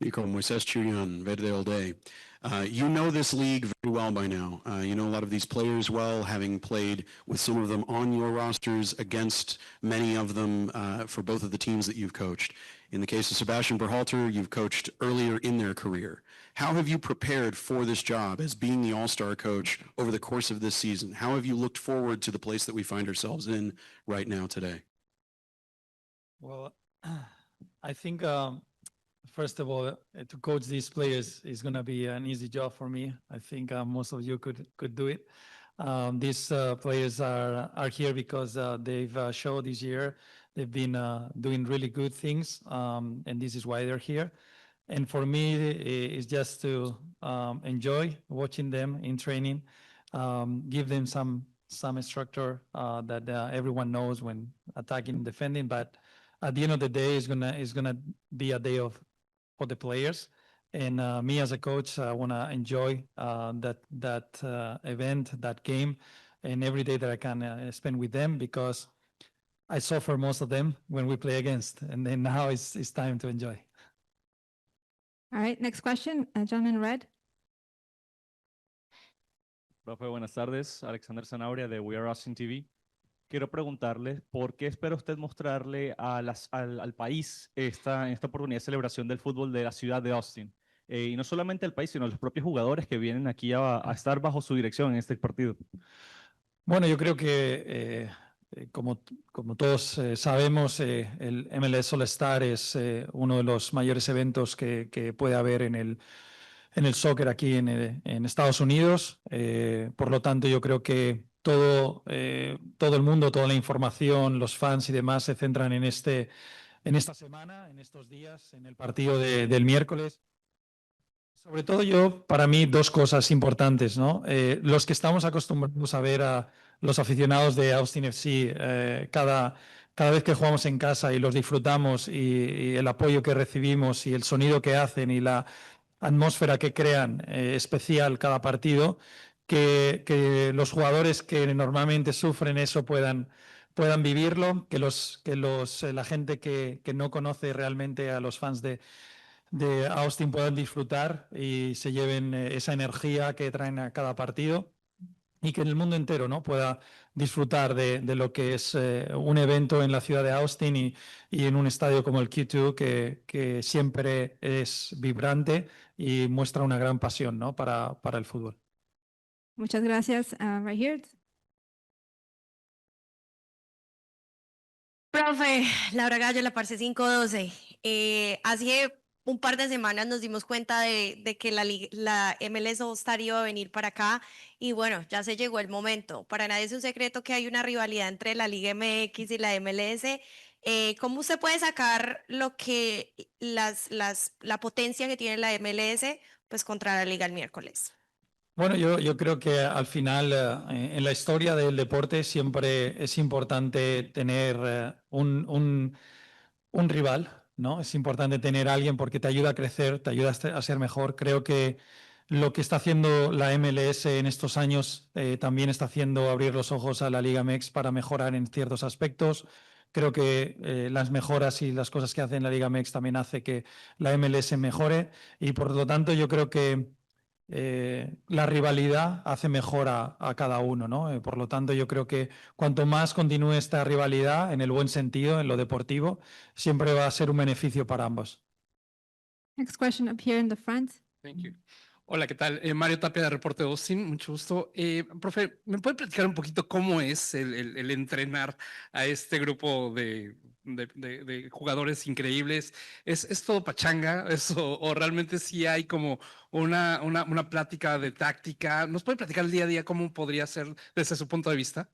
Nico, Moises Chuyan, Verde All Day. You know this league very well by now. You know a lot of these players well, having played with some of them on your rosters, against many of them for both of the teams that you've coached. In the case of Sebastian Berhalter, you've coached earlier in their career. How have you prepared for this job as being the all-star coach over the course of this season? How have you looked forward to the place that we find ourselves in right now today? Well, I think first of all, to coach these players is going to be an easy job for me. I think most of you could do it. These players are here because they've showed this year they've been doing really good things, and this is why they're here. And for me, it's just to enjoy watching them in training, give them some structure that everyone knows when attacking and defending. But at the end of the day, it's gonna be a day for the players. And me as a coach, I want to enjoy that event, that game, and every day that I can spend with them, because I suffer most of them when we play against, and then now it's time to enjoy. All right, next question, John in red. Profe, buenas tardes. Alexander Zanabria de We Are Austin TV. Quiero preguntarle por qué espera usted mostrarle al país en esta oportunidad de celebración del fútbol de la ciudad de Austin. Y no solamente al país, sino a los propios jugadores que vienen aquí a estar bajo su dirección en este partido. Bueno, yo creo que como todos sabemos, el MLS All Star es uno de los mayores eventos que puede haber en el soccer aquí en Estados Unidos. Por lo tanto, yo creo que todo el mundo, toda la información, los fans y demás se centran en esta semana, en estos días, en el partido del miércoles. Sobre todo para mí, dos cosas importantes, ¿no? Los que estamos acostumbrados a ver a los aficionados de Austin FC cada vez que jugamos en casa y los disfrutamos, y el apoyo que recibimos y el sonido que hacen y la atmósfera que crean especial cada partido, que los jugadores que normalmente sufren eso puedan vivirlo, que la gente que no conoce realmente a los fans de Austin puedan disfrutar y se lleven esa energía que traen a cada partido, y que en el mundo entero, ¿no?, pueda disfrutar de lo que es un evento en la ciudad de Austin y en un estadio como el Q2 que siempre es vibrante y muestra una gran pasión, ¿no?, para el fútbol. Muchas gracias. Right here. Profe, Laura Gallo, la Parce 512. Hace un par de semanas nos dimos cuenta de que la MLS All Star iba a venir para acá, y bueno, ya se llegó el momento. Para nadie es un secreto que hay una rivalidad entre la Liga MX y la MLS. ¿Cómo usted puede sacar lo que la potencia que tiene la MLS pues contra la Liga el miércoles? Bueno, yo creo que al final en la historia del deporte siempre es importante tener un rival, ¿no? Es importante tener a alguien porque te ayuda a crecer, te ayuda a ser mejor. Creo que lo que está haciendo la MLS en estos años también está haciendo abrir los ojos a la Liga MX para mejorar en ciertos aspectos. Creo que las mejoras y las cosas que hace en la Liga MX también hace que la MLS mejore, y por lo tanto yo creo que la rivalidad hace mejor a cada uno, ¿no? Por lo tanto, yo creo que cuanto más continúe esta rivalidad, en el buen sentido, en lo deportivo, siempre va a ser un beneficio para ambos. Next question up here in the front. Thank you. Hola, ¿qué tal? Mario Tapia de Reporte de Austin, mucho gusto. Profe, ¿me puede platicar un poquito cómo es el entrenar a este grupo de jugadores increíbles? ¿Es todo pachanga? ¿O realmente sí hay como una plática de táctica? ¿Nos puede platicar el día a día cómo podría ser desde su punto de vista?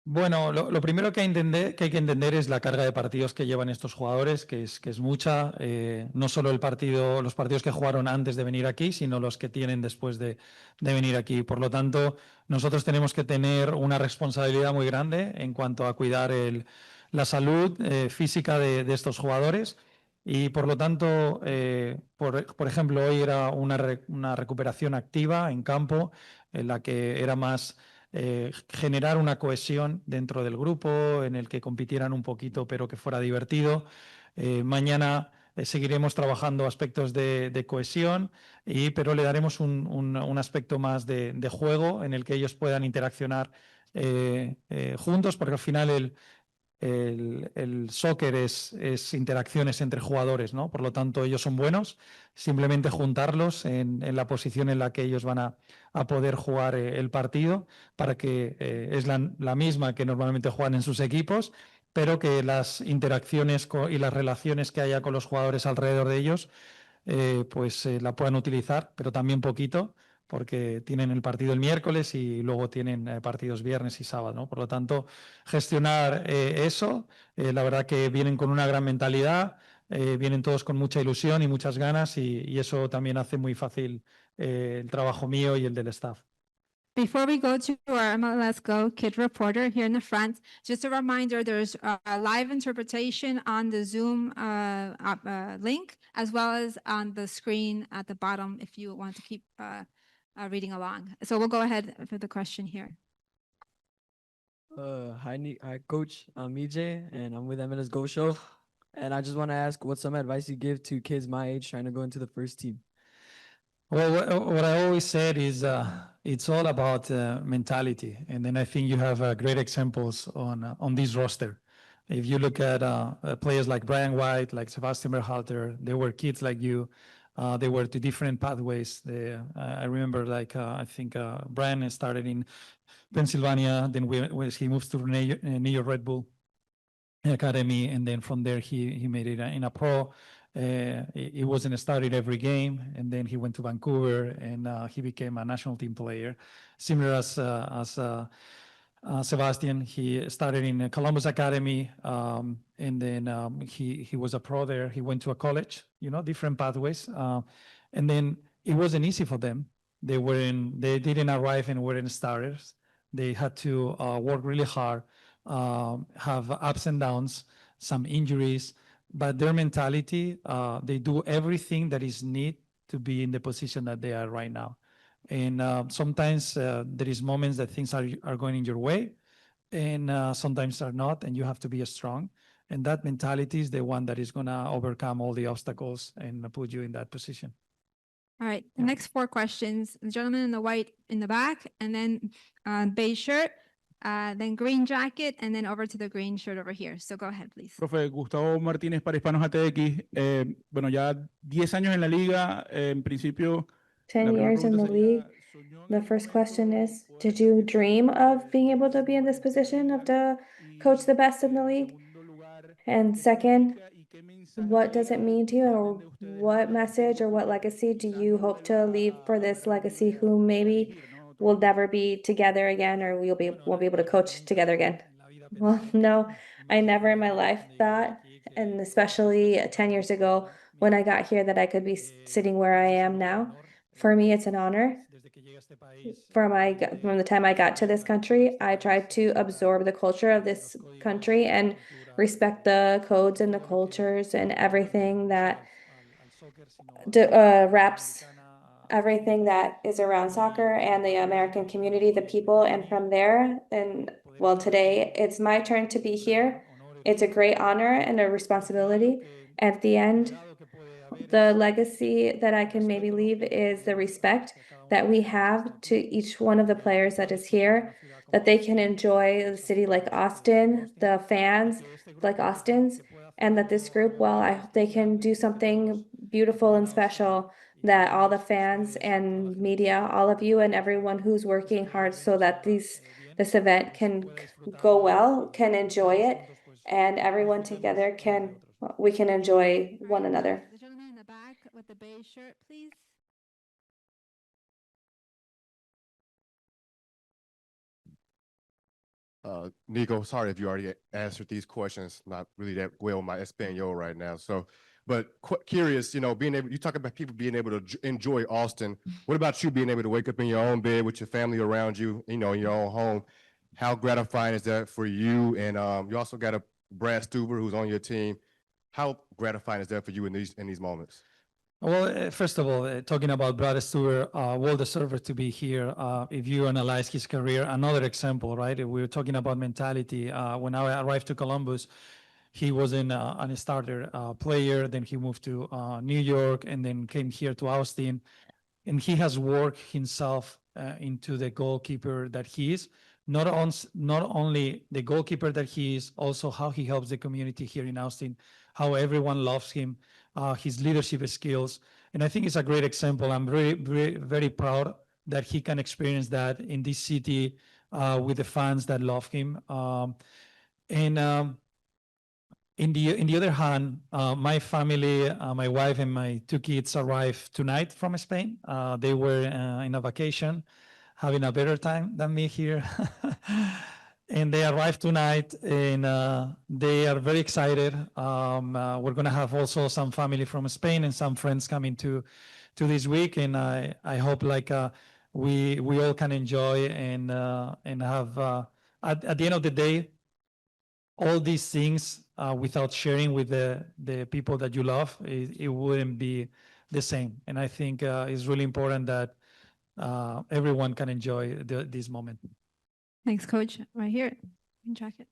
Bueno, lo primero que hay que entender es la carga de partidos que llevan estos jugadores, que es mucha. No solo los partidos que jugaron antes de venir aquí, sino los que tienen después de venir aquí. Por lo tanto, nosotros tenemos que tener una responsabilidad muy grande en cuanto a cuidar la salud física de estos jugadores. Y por lo tanto, por ejemplo, hoy era una recuperación activa en campo, en la que era más generar una cohesión dentro del grupo, en el que compitieran un poquito pero que fuera divertido. Mañana seguiremos trabajando aspectos de cohesión, pero le daremos un aspecto más de juego en el que ellos puedan interaccionar juntos, porque al final el soccer es interacciones entre jugadores, ¿no? Por lo tanto, ellos son buenos. Simplemente juntarlos en la posición en la que ellos van a poder jugar el partido, para que es la misma que normalmente juegan en sus equipos, pero que las interacciones y las relaciones que haya con los jugadores alrededor de ellos, pues la puedan utilizar, pero también poquito, porque tienen el partido el miércoles y luego tienen partidos viernes y sábado, ¿no? Por lo tanto, gestionar eso, la verdad que vienen con una gran mentalidad, vienen todos con mucha ilusión y muchas ganas, y eso también hace muy fácil el trabajo mío y el del staff. Before we go to our MLS Go Kid reporter here in the front, just a reminder, there's a live interpretation on the Zoom link, as well as on the screen at the bottom if you want to keep reading along. So we'll go ahead for the question here. Hi, Coach. I'm EJ, and I'm with MLS Go Show. And I just want to ask, what's some advice you give to kids my age trying to go into the first team? Well, what I always said is it's all about mentality, and then I think you have great examples on this roster. If you look at players like Brian White, like Sebastian Berhalter, they were kids like you. They were to different pathways. I remember, like I think Brian started in Pennsylvania, then he moves to New York Red Bull Academy, and then from there he made it in a pro. He wasn't started every game, and then he went to Vancouver, and he became a national team player. Similar as Sebastian, he started in Columbus Academy, and then he was a pro there. He went to a college, different pathways, and then it wasn't easy for them. They didn't arrive and weren't starters. They had to work really hard, have ups and downs, some injuries. But their mentality, they do everything that is needed to be in the position that they are right now. And sometimes there is moments that things are going in your way, and sometimes are not, and you have to be strong. And that mentality is the one that is going to overcome all the obstacles and put you in that position. All right, the next 4 questions. The gentleman in the white in the back, and then beige shirt, then green jacket, and then over to the green shirt over here. So go ahead, please. Profe, Gustavo Martínez para Hispanos ATX. Bueno, ya 10 años en la liga, en principio. 10 years in the league. The first question is, did you dream of being able to be in this position of to coach the best in the league? And second, what does it mean to you, or what message or what legacy do you hope to leave for this legacy who maybe will never be together again, or won't be able to coach together again? Well, no, I never in my life thought, and especially 10 years ago when I got here, that I could be sitting where I am now. For me, it's an honor. From the time I got to this country, I tried to absorb the culture of this country and respect the codes and the cultures and everything that wraps everything that is around soccer and the American community, the people. And from there, and well, today it's my turn to be here. It's a great honor and a responsibility. At the end, the legacy that I can maybe leave is the respect that we have to each one of the players that is here, that they can enjoy the city like Austin, the fans like Austin's, and that this group, well, I hope they can do something beautiful and special, that all the fans and media, all of you and everyone who's working hard so that this event can go well, can enjoy it, and everyone together we can enjoy one another. The gentleman in the back with the beige shirt, please. Nico, sorry if you already answered these questions. Not really that well my Espanol right now. So, but curious, you talk about people being able to enjoy Austin. What about you being able to wake up in your own bed with your family around you, in your own home? How gratifying is that for you? And you also got a Brad Stuber who's on your team. How gratifying is that for you in these moments? Well, first of all, talking about Brad Stuber, well deserved to be here. If you analyze his career, another example, right? We were talking about mentality. When I arrived to Columbus, he wasn't a starter player. Then he moved to New York and then came here to Austin. And he has worked himself into the goalkeeper that he is. Not only the goalkeeper that he is, also how he helps the community here in Austin, how everyone loves him, his leadership skills. And I think it's a great example. I'm very proud that he can experience that in this city with the fans that love him. In the other hand, my family, my wife and my two kids arrived tonight from Spain. They were in a vacation, having a better time than me here. And they arrived tonight and they are very excited. We're gonna have also some family from Spain and some friends coming to this week. And I hope like we all can enjoy and have, at the end of the day, all these things without sharing with the people that you love, it wouldn't be the same. And I think it's really important that everyone can enjoy this moment. Thanks, Coach. Right here. In jacket.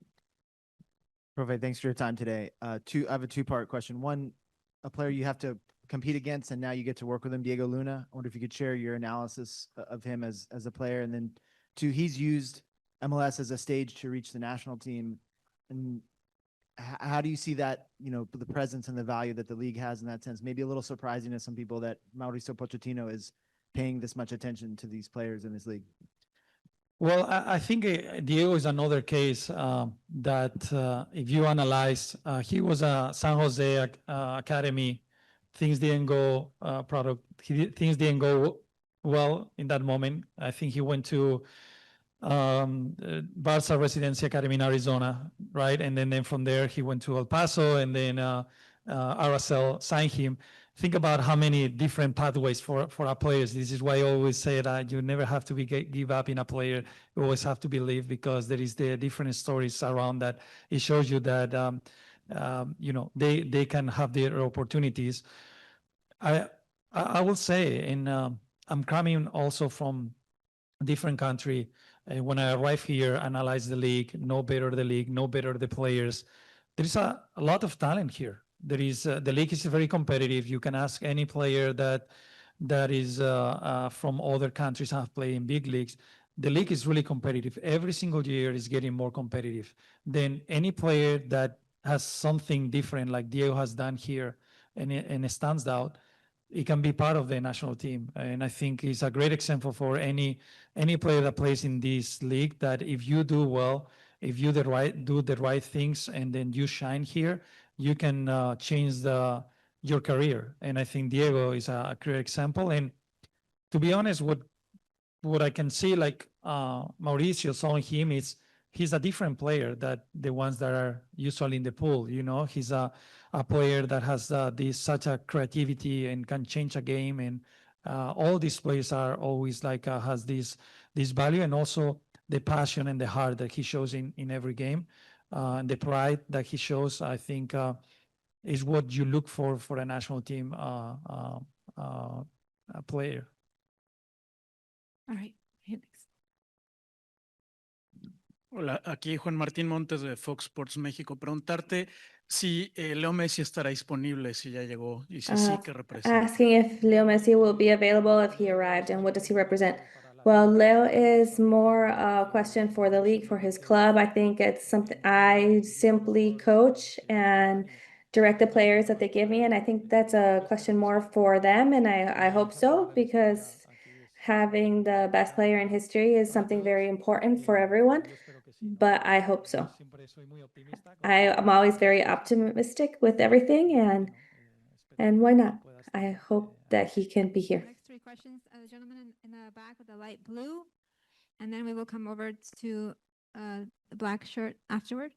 Profe, thanks for your time today. I have a two-part question. One, a player you have to compete against, and now you get to work with him, Diego Luna. I wonder if you could share your analysis of him as a player. And then two, he's used MLS as a stage to reach the national team. And how do you see that, the presence and the value that the league has in that sense? Maybe a little surprising to some people that Mauricio Pochettino is paying this much attention to these players in this league. Well, I think Diego is another case that if you analyze, he was a San Jose academy. Things didn't go things didn't go well in that moment. I think he went to Barca Residency Academy in Arizona, right? And then from there he went to El Paso, and then RSL signed him. Think about how many different pathways for our players. This is why I always say that you never have to give up in a player. You always have to believe, because there is the different stories around that. It shows you that they can have their opportunities. I will say, and I'm coming also from a different country. When I arrive here, analyze the league, know better the league, know better the players. There is a lot of talent here. There is the league is very competitive. You can ask any player that is from other countries have played in big leagues. The league is really competitive. Every single year is getting more competitive. Then any player that has something different, like Diego has done here, and it stands out, it can be part of the national team. And I think it's a great example for any player that plays in this league, that if you do well, if you do the right things, and then you shine here, you can change your career. And I think Diego is a clear example. And to be honest, what I can see, like Mauricio saw in him, is he's a different player than the ones that are usually in the pool. He's a player that has such a creativity and can change a game. And all these players are always like has this value, and also the passion and the heart that he shows in every game. And the pride that he shows, I think, is what you look for a national team player. All right. Here next. Hola, aquí Juan Martín Montes de Fox Sports México. Preguntarte si Leo Messi estará disponible, si ya llegó, y si sí, ¿qué representa? Asking if Leo Messi will be available if he arrived, and what does he represent? Well, Leo is more a question for the league, for his club. I think it's something I simply coach and direct the players that they give me, and I think that's a question more for them, and I hope so, because having the best player in history is something very important for everyone, but I hope so. I'm always very optimistic with everything, and why not? I hope that he can be here. Next three questions, the gentleman in the back with the light blue, and then we will come over to the black shirt afterward,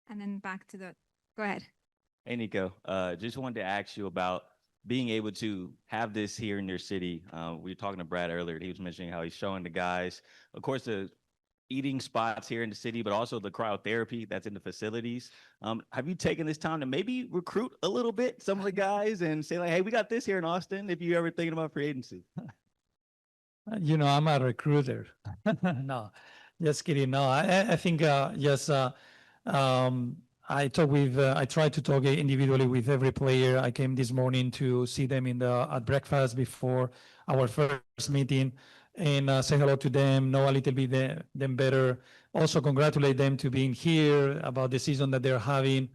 and then back to go ahead. Hey, Nico, just wanted to ask you about being able to have this here in your city. We were talking to Brad earlier. He was mentioning how he's showing the guys, of course, the eating spots here in the city, but also the cryotherapy that's in the facilities. Have you taken this time to maybe recruit a little bit some of the guys and say like, hey, we got this here in Austin, if you're ever thinking about free agency? I'm a recruiter. No, just kidding. No, I think yes, I try to talk individually with every player. I came this morning to see them at breakfast before our first meeting, and say hello to them, know a little bit them better. Also congratulate them to being here, about the season that they're having.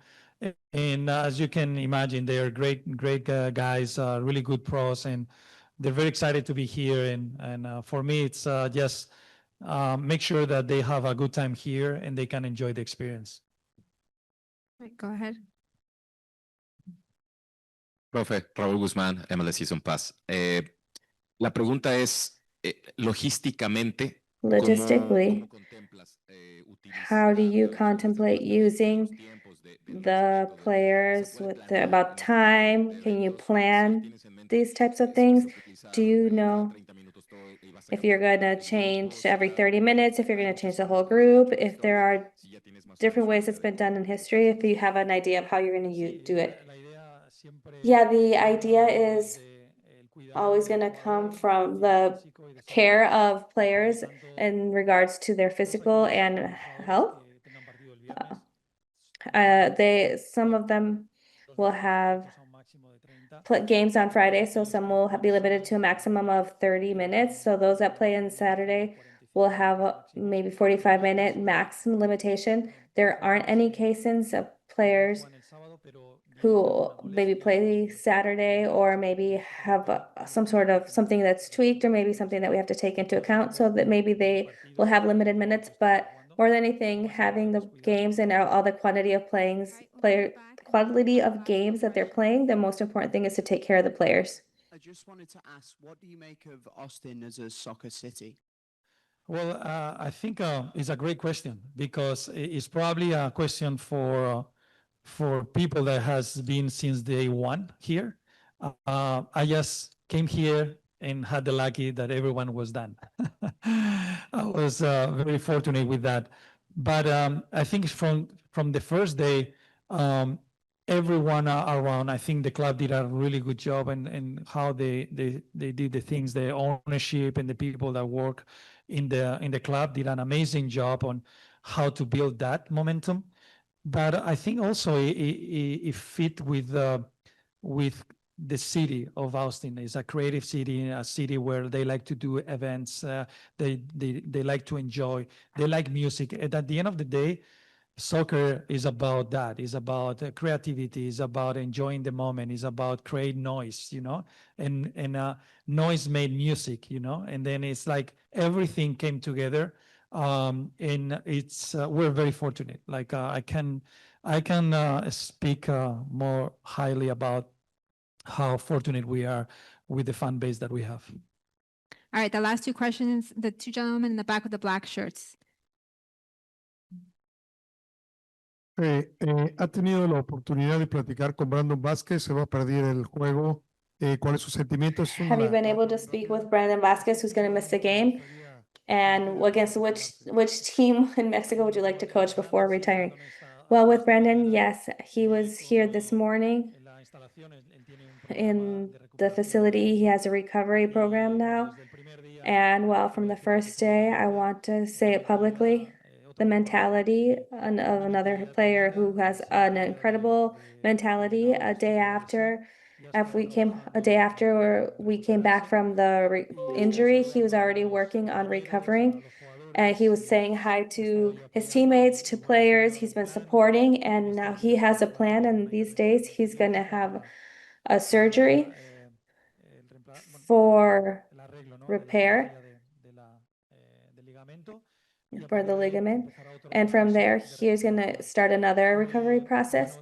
And as you can imagine, they are great guys, really good pros, and they're very excited to be here. And for me, it's just make sure that they have a good time here and they can enjoy the experience. Right, go ahead. Profe, Raúl Guzmán, MLS Season Pass. La pregunta es, logísticamente, Logistically, how do you contemplate using the players about time? Can you plan these types of things? Do you know if you're going to change every 30 minutes, if you're going to change the whole group, if there are different ways it's been done in history, if you have an idea of how you're going to do it? Yeah, the idea is always going to come from the care of players in regards to their physical and health. Some of them will have games on Friday, so some will be limited to a maximum of 30 minutes. So those that play on Saturday will have maybe 45-minute maximum limitation. There aren't any cases of players who maybe play Saturday or maybe have some sort of something that's tweaked or maybe something that we have to take into account, so that maybe they will have limited minutes. But more than anything, having the games and all the quantity of quality of games that they're playing, the most important thing is to take care of the players. I just wanted to ask, what do you make of Austin as a soccer city? Well, I think it's a great question, because it's probably a question for people that has been since day one here. I just came here and had the lucky that everyone was done. I was very fortunate with that. But I think from the first day, everyone around, I think the club did a really good job in how they did the things. The ownership and the people that work in the club did an amazing job on how to build that momentum. But I think also it fit with the city of Austin. It's a creative city, a city where they like to do events. They like to enjoy. They like music. And at the end of the day, soccer is about that. It's about creativity. It's about enjoying the moment. It's about creating noise, and noise made music, and then it's like everything came together. And it's we're very fortunate. Like I can speak more highly about how fortunate we are with the fan base that we have. All right, the last two questions, the two gentlemen in the back with the black shirts. ¿Ha tenido la oportunidad de platicar con Brandon Vázquez? ¿Se va a perder el juego? ¿Cuáles sus sentimientos? Have you been able to speak with Brandon Vázquez, who's going to miss the game? And against which team in Mexico would you like to coach before retiring? Well, with Brandon, yes, he was here this morning in the facility. He has a recovery program now. And well, from the first day, I want to say it publicly, the mentality of another player who has an incredible mentality. A day after we came back from the injury, he was already working on recovering. And he was saying hi to his teammates, to players. He's been supporting, and now he has a plan. And these days, he's going to have a surgery for repair for the ligament. And from there, he's going to start another recovery process.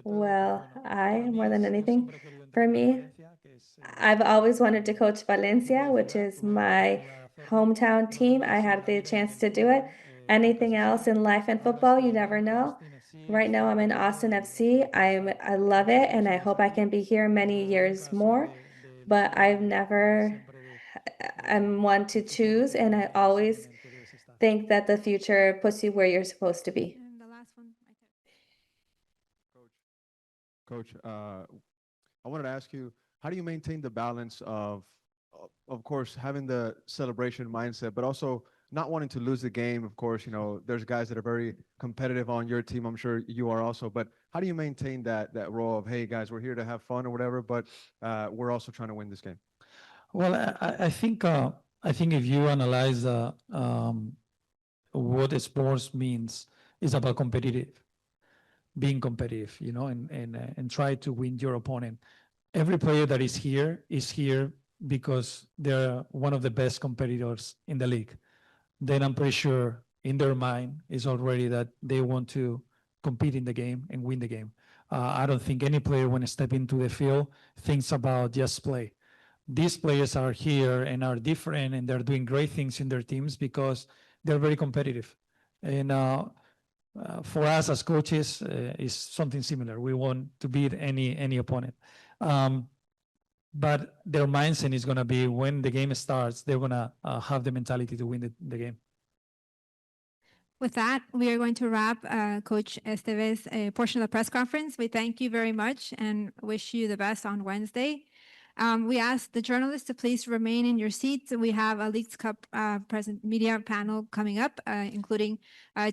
Well, more than anything, for me, I've always wanted to coach Valencia, which is my hometown team. I had the chance to do it. Anything else in life and football, you never know. Right now, I'm in Austin FC. I love it, and I hope I can be here many years more. But I'm one to choose, and I always think that the future puts you where you're supposed to be. And the last one. Coach, I wanted to ask you, how do you maintain the balance of course, having the celebration mindset, but also not wanting to lose the game. Of course, you know, there's guys that are very competitive on your team. I'm sure you are also, but how do you maintain that role of, hey guys, we're here to have fun or whatever, but we're also trying to win this game? Well, I think if you analyze what sports means, is about being competitive, you know, and try to win your opponent. Every player that is here because they're one of the best competitors in the league. Then I'm pretty sure in their mind is already that they want to compete in the game and win the game. I don't think any player when they step into the field thinks about just play. These players are here and are different and they're doing great things in their teams because they're very competitive. And for us as coaches, is something similar. We want to beat any opponent. But their mindset is going to be when the game starts, they're going to have the mentality to win the game. With that, we are going to wrap Coach Estevez portion of the press conference. We thank you very much and wish you the best on Wednesday. We ask the journalists to please remain in your seats. We have a Leagues Cup present media panel coming up, including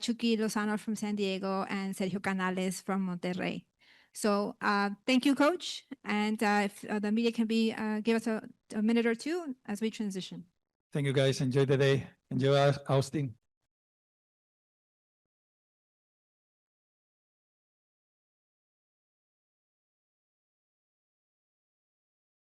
Chucky Lozano from San Diego and Sergio Canales from Monterrey. So thank you, Coach. And if the media can give us a minute or two as we transition. Thank you, guys. Enjoy the day. Enjoy Austin.